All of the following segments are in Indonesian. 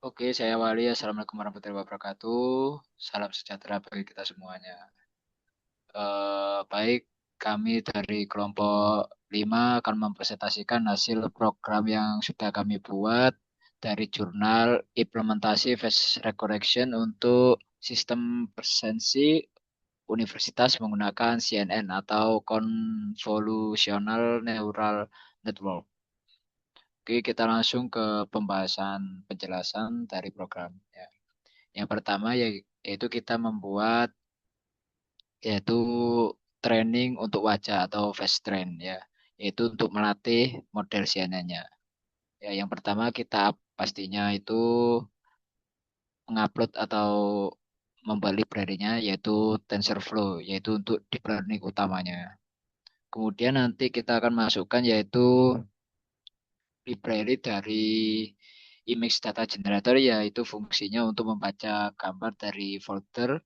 Oke, saya Wali. Assalamualaikum warahmatullahi wabarakatuh. Salam sejahtera bagi kita semuanya. Baik, kami dari kelompok 5 akan mempresentasikan hasil program yang sudah kami buat dari jurnal implementasi face recorrection untuk sistem presensi universitas menggunakan CNN atau Convolutional Neural Network. Oke, kita langsung ke pembahasan penjelasan dari program. Ya. Yang pertama yaitu kita membuat yaitu training untuk wajah atau face train ya, yaitu untuk melatih model CNN-nya. Ya, yang pertama kita pastinya itu mengupload atau membuat library-nya yaitu TensorFlow, yaitu untuk deep learning utamanya. Kemudian nanti kita akan masukkan yaitu library dari image data generator, yaitu fungsinya untuk membaca gambar dari folder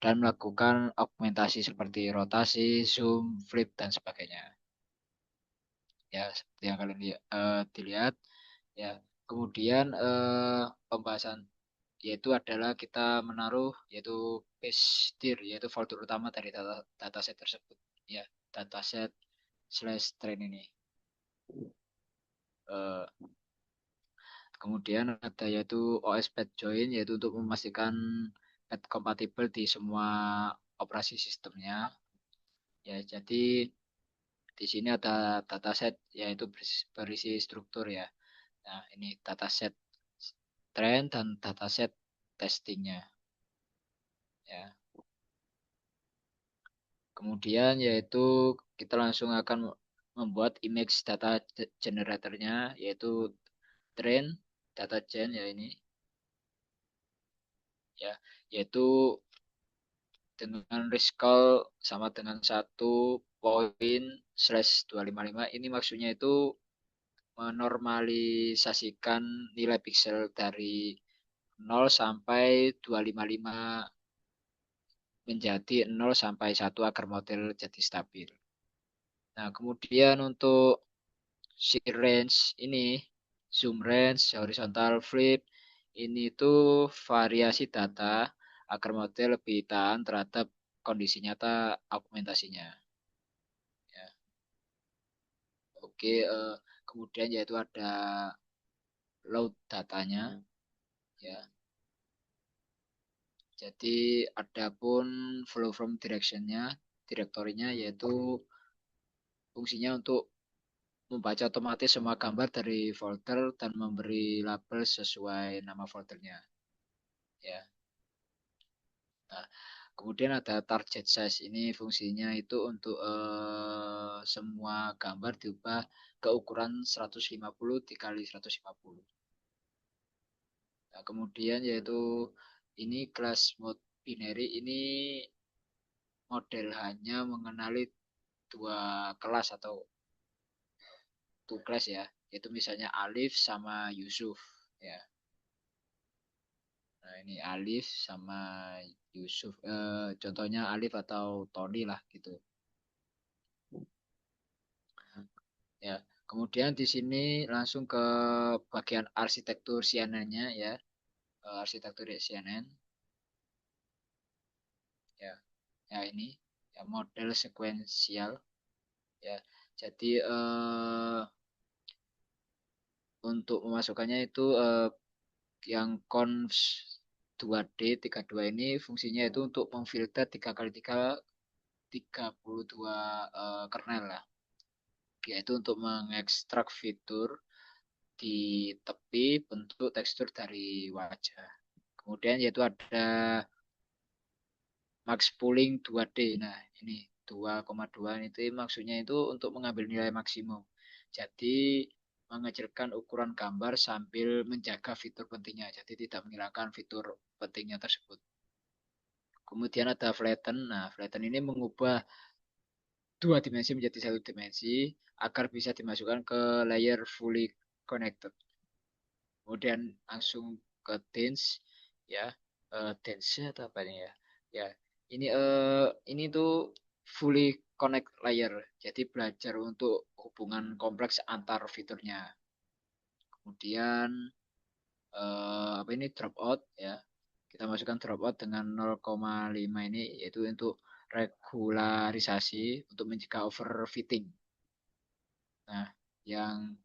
dan melakukan augmentasi seperti rotasi, zoom, flip, dan sebagainya. Ya, seperti yang kalian dilihat. Ya, kemudian pembahasan yaitu adalah kita menaruh yaitu base dir, yaitu folder utama dari dataset tersebut. Ya, dataset slash train ini. Eh, Kemudian ada yaitu OS Pad Join, yaitu untuk memastikan pad kompatibel di semua operasi sistemnya. Ya, jadi di sini ada dataset yaitu berisi struktur ya. Nah, ini dataset trend dan dataset testingnya ya. Kemudian yaitu kita langsung akan membuat image data generatornya yaitu train data gen ya ini ya, yaitu dengan recall sama dengan 1./255. Ini maksudnya itu menormalisasikan nilai pixel dari 0 sampai 255 menjadi 0 sampai 1 agar model jadi stabil. Nah, kemudian untuk shear range ini, zoom range, horizontal flip, ini tuh variasi data agar model lebih tahan terhadap kondisi nyata augmentasinya. Ya. Oke, kemudian yaitu ada load datanya, ya. Jadi adapun flow from directionnya, direktorinya yaitu fungsinya untuk membaca otomatis semua gambar dari folder dan memberi label sesuai nama foldernya. Ya. Nah, kemudian ada target size. Ini fungsinya itu untuk semua gambar diubah ke ukuran 150 dikali 150. Nah, kemudian yaitu ini class mode binary, ini model hanya mengenali dua kelas atau two class ya, yaitu misalnya Alif sama Yusuf ya. Nah, ini Alif sama Yusuf. Contohnya Alif atau Tony lah gitu. Ya. Kemudian di sini langsung ke bagian arsitektur CNN-nya ya. Arsitektur CNN ya. Ya ini ya model sekuensial ya. Jadi untuk memasukkannya itu yang conv 2D 32 ini fungsinya itu untuk memfilter 3 kali 3 32 kernel lah, yaitu untuk mengekstrak fitur di tepi bentuk tekstur dari wajah. Kemudian yaitu ada max pooling 2D. Nah, ini 2,2 itu maksudnya itu untuk mengambil nilai maksimum. Jadi mengecilkan ukuran gambar sambil menjaga fitur pentingnya. Jadi tidak menghilangkan fitur pentingnya tersebut. Kemudian ada flatten. Nah, flatten ini mengubah dua dimensi menjadi satu dimensi agar bisa dimasukkan ke layer fully connected. Kemudian langsung ke dense ya. Dense atau apa ini ya? Ya, ini tuh fully connect layer. Jadi belajar untuk hubungan kompleks antar fiturnya. Kemudian apa ini dropout ya. Kita masukkan dropout dengan 0,5 ini yaitu untuk regularisasi untuk mencegah overfitting. Nah, yang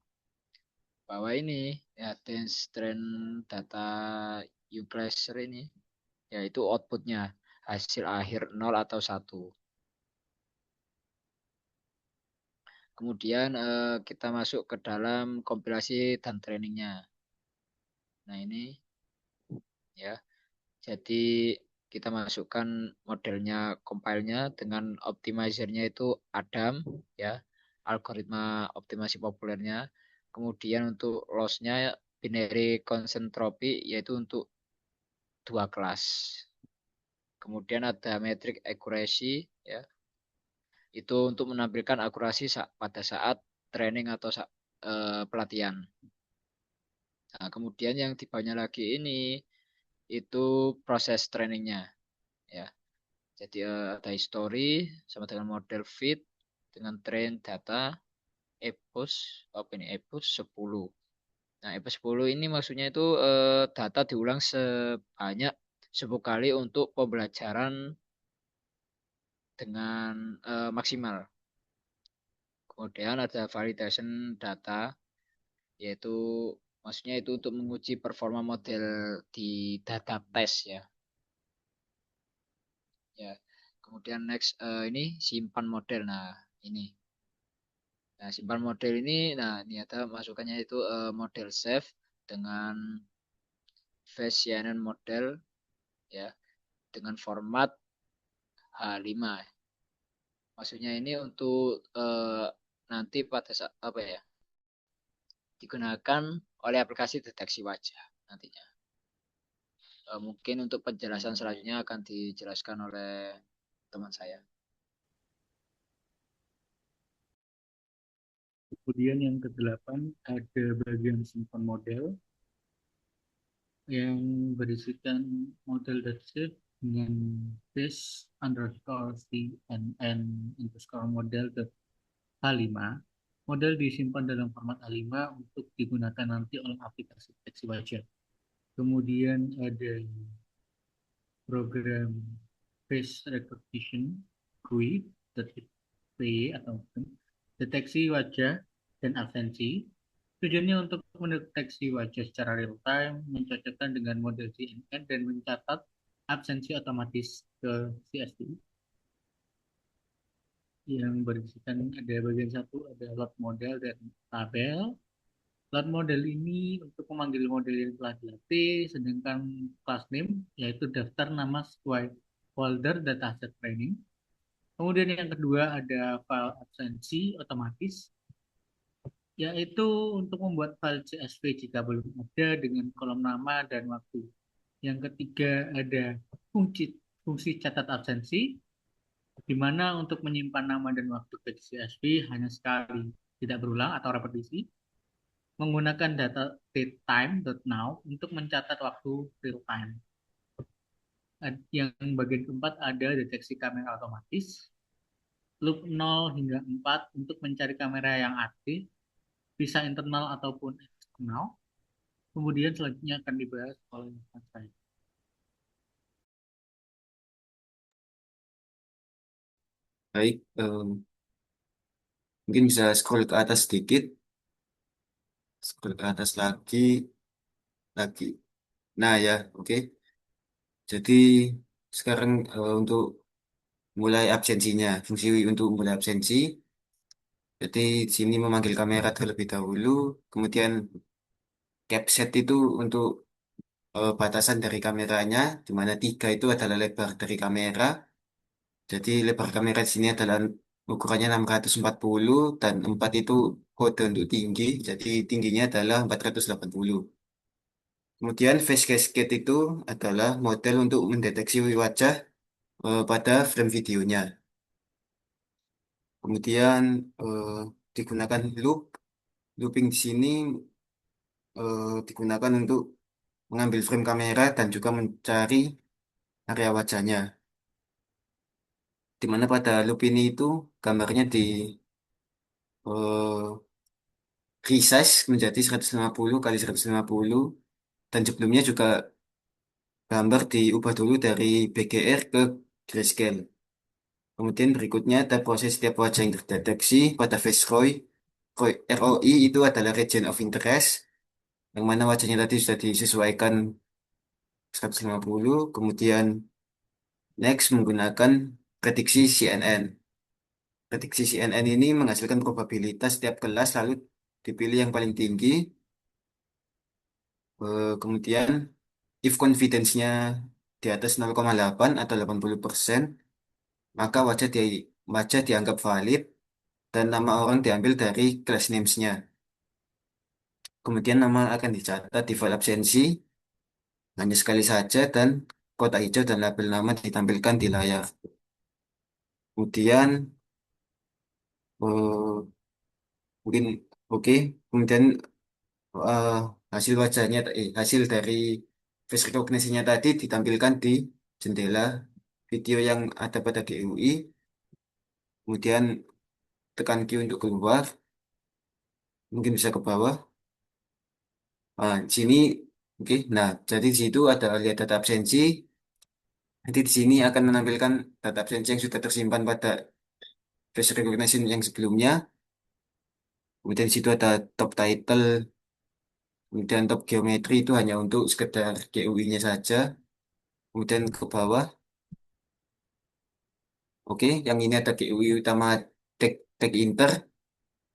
bawah ini ya tense trend data upressor ini yaitu outputnya hasil akhir nol atau satu. Kemudian kita masuk ke dalam kompilasi dan trainingnya. Nah ini ya, jadi kita masukkan modelnya compile-nya dengan optimizernya itu Adam ya, algoritma optimasi populernya. Kemudian untuk loss-nya binary constant trophy yaitu untuk dua kelas. Kemudian ada metric accuracy ya, itu untuk menampilkan akurasi pada saat training atau pelatihan. Nah, kemudian yang di bawahnya lagi ini itu proses trainingnya ya. Jadi ada history sama dengan model fit dengan train data EPOS apa ini EPOS 10. Nah, EPOS 10 ini maksudnya itu data diulang sebanyak 10 kali untuk pembelajaran dengan maksimal. Kemudian ada validation data yaitu maksudnya itu untuk menguji performa model di data test ya. Ya. Kemudian next ini simpan model. Nah, ini. Nah, simpan model ini nah ini ada masukannya itu model save dengan face Shannon model ya dengan format H5. Maksudnya ini untuk nanti pada saat apa ya? Digunakan oleh aplikasi deteksi wajah nantinya. Mungkin untuk penjelasan selanjutnya akan dijelaskan oleh teman saya. Kemudian yang kedelapan ada bagian simpan model yang berisikan model datasheet dengan base underscore cnn underscore model ke H5. Model disimpan dalam format H5 untuk digunakan nanti oleh aplikasi deteksi wajah. Kemudian ada program face recognition GUI atau deteksi wajah dan absensi. Tujuannya untuk mendeteksi wajah secara real time, mencocokkan dengan model CNN dan mencatat absensi otomatis ke CSV. Yang berisikan ada bagian satu ada load model dan tabel. Load model ini untuk memanggil model yang telah dilatih, sedangkan class name yaitu daftar nama sesuai folder dataset training. Kemudian yang kedua ada file absensi otomatis, yaitu untuk membuat file CSV jika belum ada dengan kolom nama dan waktu. Yang ketiga ada fungsi fungsi catat absensi, di mana untuk menyimpan nama dan waktu ke CSV hanya sekali, tidak berulang atau repetisi. Menggunakan data datetime.now untuk mencatat waktu real time. Yang bagian keempat ada deteksi kamera otomatis, loop 0 hingga 4 untuk mencari kamera yang aktif, bisa internal ataupun eksternal. Kemudian selanjutnya akan dibahas oleh Mas saya. Baik, mungkin bisa scroll ke atas sedikit, scroll ke atas lagi, lagi. Nah ya, oke. Jadi sekarang untuk mulai absensinya, fungsi untuk mulai absensi. Jadi di sini memanggil kamera terlebih dahulu, kemudian capset itu untuk batasan dari kameranya, di mana 3 itu adalah lebar dari kamera. Jadi lebar kamera di sini adalah ukurannya 640 dan 4 itu kode untuk tinggi. Jadi tingginya adalah 480. Kemudian face cascade itu adalah model untuk mendeteksi wajah pada frame videonya. Kemudian eh, digunakan loop. Looping di sini digunakan untuk mengambil frame kamera dan juga mencari area wajahnya. Di mana pada loop ini itu gambarnya di eh, resize menjadi 150 kali 150 Dan sebelumnya juga gambar diubah dulu dari BGR ke grayscale. Kemudian berikutnya ada proses setiap wajah yang terdeteksi pada face ROI. ROI itu adalah region of interest, yang mana wajahnya tadi sudah disesuaikan 150. Kemudian next menggunakan prediksi CNN. Prediksi CNN ini menghasilkan probabilitas setiap kelas lalu dipilih yang paling tinggi. Kemudian if confidence-nya di atas 0,8 atau 80%, maka wajah dianggap valid dan nama orang diambil dari class names-nya. Kemudian nama akan dicatat di file absensi hanya sekali saja dan kotak hijau dan label nama ditampilkan di layar. Kemudian eh, mungkin oke. Kemudian eh, hasil dari face recognition-nya tadi ditampilkan di jendela video yang ada pada GUI. Kemudian tekan Q untuk keluar. Mungkin bisa ke bawah. Di sini, oke. Nah, jadi di situ ada lihat data absensi. Nanti di sini akan menampilkan data absensi yang sudah tersimpan pada face recognition yang sebelumnya. Kemudian di situ ada top title. Kemudian top geometri itu hanya untuk sekedar GUI-nya saja. Kemudian ke bawah. Oke, yang ini ada GUI utama tag inter.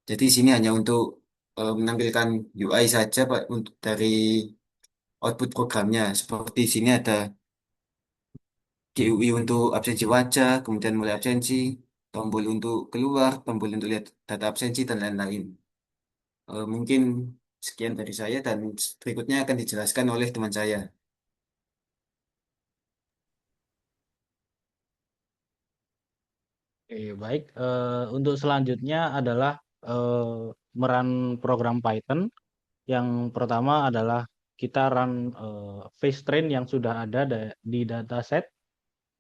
Jadi di sini hanya untuk menampilkan UI saja Pak, untuk dari output programnya. Seperti di sini ada GUI untuk absensi wajah, kemudian mulai absensi, tombol untuk keluar, tombol untuk lihat data absensi, dan lain-lain. Mungkin sekian dari saya dan berikutnya akan dijelaskan oleh teman saya. Oke, baik. Untuk selanjutnya adalah merun program Python. Yang pertama adalah kita run face train yang sudah ada di dataset.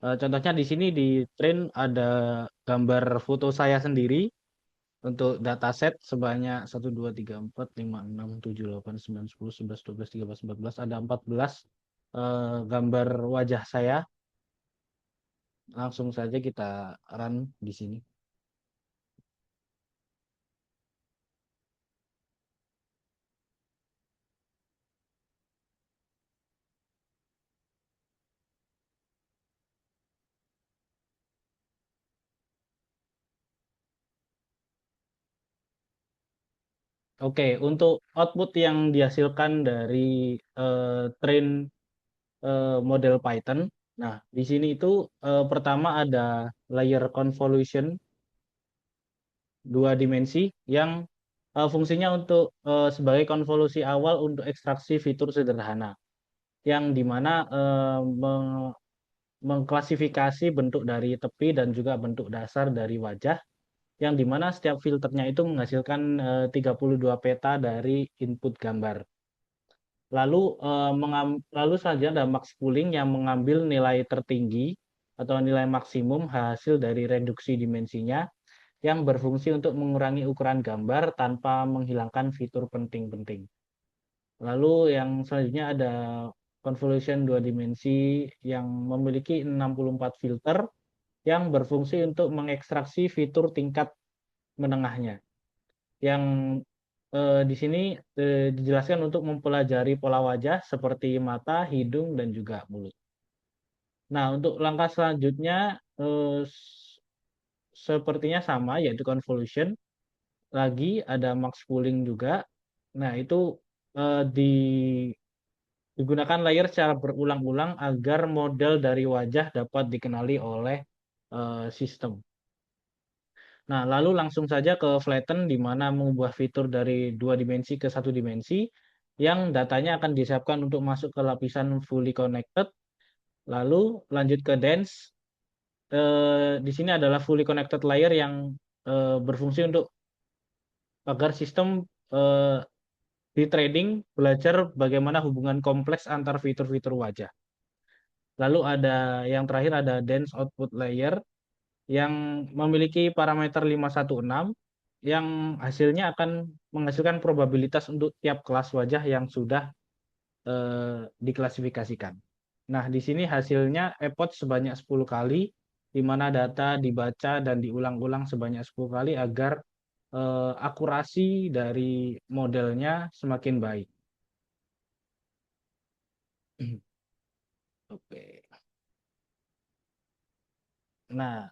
Contohnya di sini di train ada gambar foto saya sendiri untuk dataset sebanyak 1, 2, 3, 4, 5, 6, 7, 8, 9, 10, 11, 12, 13, 14. Ada 14 gambar wajah saya. Langsung saja kita run di sini. Oke, untuk output yang dihasilkan dari train model Python. Nah, di sini itu pertama ada layer convolution 2 dimensi yang fungsinya untuk sebagai konvolusi awal untuk ekstraksi fitur sederhana, yang dimana mengklasifikasi bentuk dari tepi dan juga bentuk dasar dari wajah, yang dimana setiap filternya itu menghasilkan 32 peta dari input gambar. Lalu saja ada max pooling yang mengambil nilai tertinggi atau nilai maksimum hasil dari reduksi dimensinya yang berfungsi untuk mengurangi ukuran gambar tanpa menghilangkan fitur penting-penting. Lalu yang selanjutnya ada convolution 2 dimensi yang memiliki 64 filter yang berfungsi untuk mengekstraksi fitur tingkat menengahnya. Yang di sini dijelaskan untuk mempelajari pola wajah seperti mata, hidung, dan juga mulut. Nah, untuk langkah selanjutnya sepertinya sama, yaitu convolution. Lagi ada max pooling juga. Nah, itu digunakan layer secara berulang-ulang agar model dari wajah dapat dikenali oleh sistem. Nah, lalu langsung saja ke flatten, di mana mengubah fitur dari 2 dimensi ke 1 dimensi, yang datanya akan disiapkan untuk masuk ke lapisan fully connected. Lalu lanjut ke dense. Di sini adalah fully connected layer yang berfungsi untuk agar sistem di trading belajar bagaimana hubungan kompleks antar fitur-fitur wajah. Lalu ada yang terakhir ada dense output layer yang memiliki parameter 516 yang hasilnya akan menghasilkan probabilitas untuk tiap kelas wajah yang sudah diklasifikasikan. Nah, di sini hasilnya epoch sebanyak 10 kali, di mana data dibaca dan diulang-ulang sebanyak 10 kali agar akurasi dari modelnya semakin baik. Oke. Nah,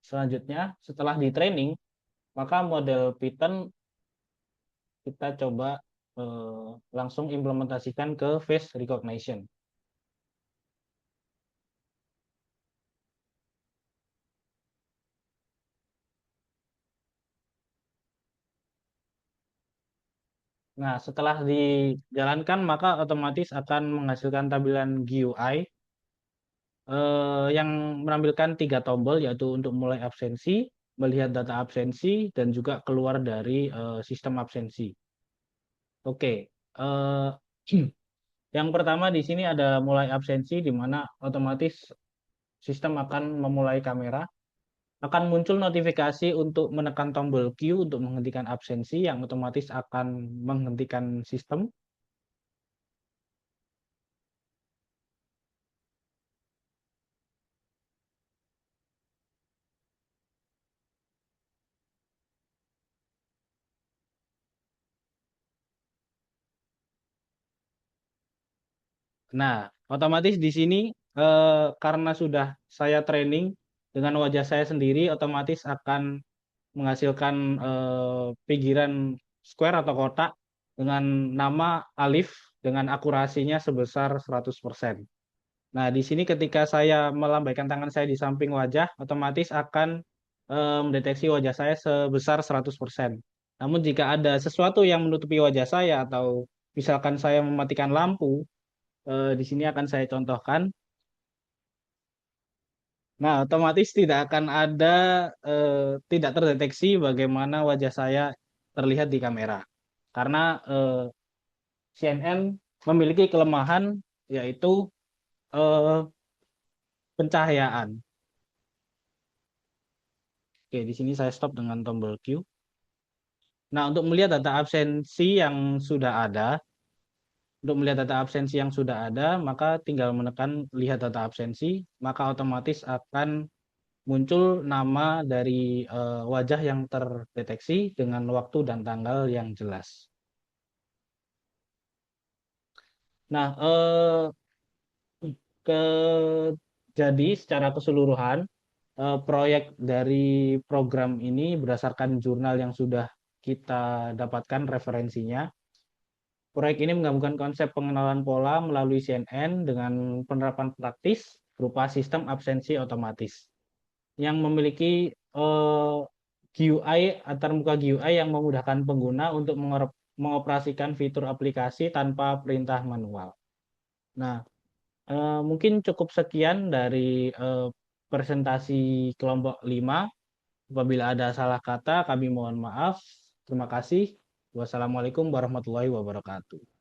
selanjutnya setelah di training, maka model Python kita coba langsung implementasikan ke face recognition. Nah, setelah dijalankan, maka otomatis akan menghasilkan tampilan GUI yang menampilkan 3 tombol, yaitu untuk mulai absensi, melihat data absensi, dan juga keluar dari sistem absensi. Oke, eh, yang pertama di sini ada mulai absensi, di mana otomatis sistem akan memulai kamera. Akan muncul notifikasi untuk menekan tombol Q untuk menghentikan absensi, yang otomatis akan menghentikan sistem. Nah, otomatis di sini karena sudah saya training dengan wajah saya sendiri, otomatis akan menghasilkan pinggiran square atau kotak dengan nama Alif dengan akurasinya sebesar 100%. Nah, di sini ketika saya melambaikan tangan saya di samping wajah, otomatis akan mendeteksi wajah saya sebesar 100%. Namun jika ada sesuatu yang menutupi wajah saya atau misalkan saya mematikan lampu, di sini akan saya contohkan. Nah, otomatis tidak akan ada tidak terdeteksi bagaimana wajah saya terlihat di kamera. Karena CNN memiliki kelemahan yaitu eh, pencahayaan. Oke, di sini saya stop dengan tombol Q. Nah, untuk melihat data absensi yang sudah ada, maka tinggal menekan lihat data absensi, maka otomatis akan muncul nama dari wajah yang terdeteksi dengan waktu dan tanggal yang jelas. Nah, ke jadi secara keseluruhan proyek dari program ini berdasarkan jurnal yang sudah kita dapatkan referensinya. Proyek ini menggabungkan konsep pengenalan pola melalui CNN dengan penerapan praktis berupa sistem absensi otomatis yang memiliki GUI antarmuka GUI yang memudahkan pengguna untuk mengoperasikan fitur aplikasi tanpa perintah manual. Nah, mungkin cukup sekian dari presentasi kelompok 5. Apabila ada salah kata, kami mohon maaf. Terima kasih. Wassalamualaikum warahmatullahi wabarakatuh.